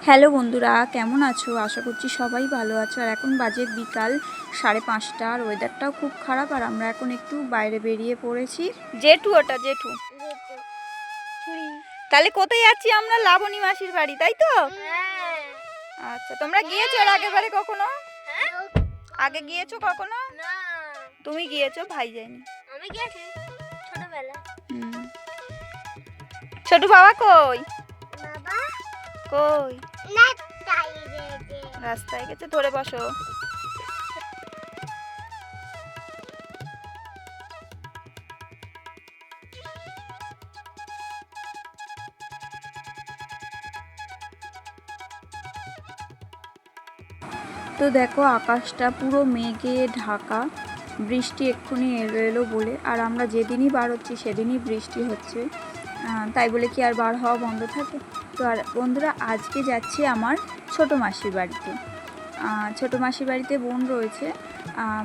Hello বন্ধুরা, কেমন আছো? আশা করছি সবাই ভালো আছো। আর এখন বাজে বিকাল 5:30, আর ওয়েদারটাও খুব খারাপ। আর আমরা এখন একটু বাইরে বেরিয়ে পড়েছি। জেঠু, ওটা জেঠু। তাহলে কোথায় যাচ্ছি আমরা? লাবণী মাসির বাড়ি, তাই তো? আচ্ছা, তোমরা গিয়েছো এর আগের বারে কখনো? আগে গিয়েছো কখনো? তুমি গিয়েছো, ভাই যায়নি। আমি গেছি ছোটবেলা। ছোট বাবা কই? বাবা কই? রাস্তায় রাস্তায় গেছে। ধরে বসো। তো দেখো, আকাশটা পুরো মেঘে ঢাকা, বৃষ্টি এক্ষুনি এলো এলো বলে। আর আমরা যেদিনই বার হচ্ছি সেদিনই বৃষ্টি হচ্ছে, তাই বলে কি আর বার হওয়া বন্ধ থাকে? তো আর বন্ধুরা, আজকে যাচ্ছি আমার ছোটো মাসির বাড়িতে। ছোটো মাসির বাড়িতে বোন রয়েছে।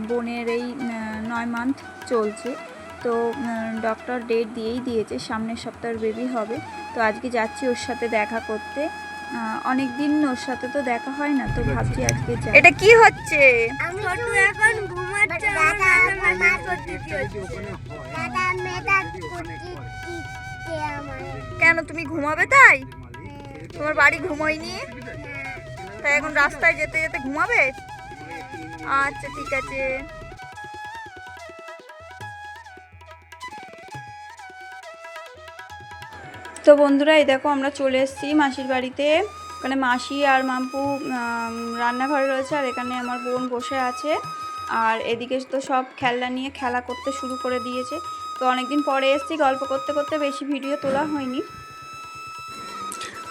বোনের এই 9 মান্থ চলছে। তো ডক্টর ডেট দিয়েই দিয়েছে, সামনের সপ্তাহের বেবি হবে। তো আজকে যাচ্ছি ওর সাথে দেখা করতে। অনেক দিন ওর সাথে তো দেখা হয় না, তো ভাবছি আজকে যাই। এটা কি হচ্ছে? আমি ছোট এখন ঘুমাচ্ছে। দাদা মেকআপ করতেছি। দাদা মেকআপ করতেছি আমার। কেন, তুমি ঘুমাবে তাই? তোমার বাড়ি ঘুমোয়নি তাই এখন রাস্তায় যেতে যেতে ঘুমাবে? আচ্ছা, ঠিক আছে। তো বন্ধুরা, এই দেখো আমরা চলে এসেছি মাসির বাড়িতে। ওখানে মাসি আর মাম্পু রান্নাঘরে রয়েছে, আর এখানে আমার বোন বসে আছে। আর এদিকে তো সব খেলনা নিয়ে খেলা করতে শুরু করে দিয়েছে। তো অনেকদিন পরে এসেছি, গল্প করতে করতে বেশি ভিডিও তোলা হয়নি।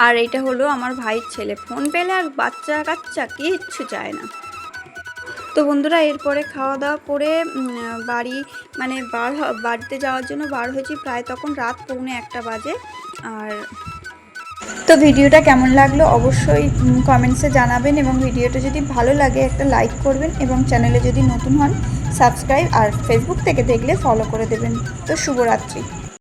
আর এইটা হলো আমার ভাইয়ের ছেলে। ফোন পেলে আর বাচ্চা কাচ্চা কিচ্ছু চায় না। তো বন্ধুরা, এরপরে খাওয়া দাওয়া করে বাড়িতে যাওয়ার জন্য বার হয়েছি। প্রায় তখন রাত 1:45 বাজে। আর তো ভিডিওটা কেমন লাগলো অবশ্যই কমেন্টসে জানাবেন, এবং ভিডিওটা যদি ভালো লাগে একটা লাইক করবেন, এবং চ্যানেলে যদি নতুন হন সাবস্ক্রাইব, আর ফেসবুক থেকে দেখলে ফলো করে দেবেন। তো শুভরাত্রি।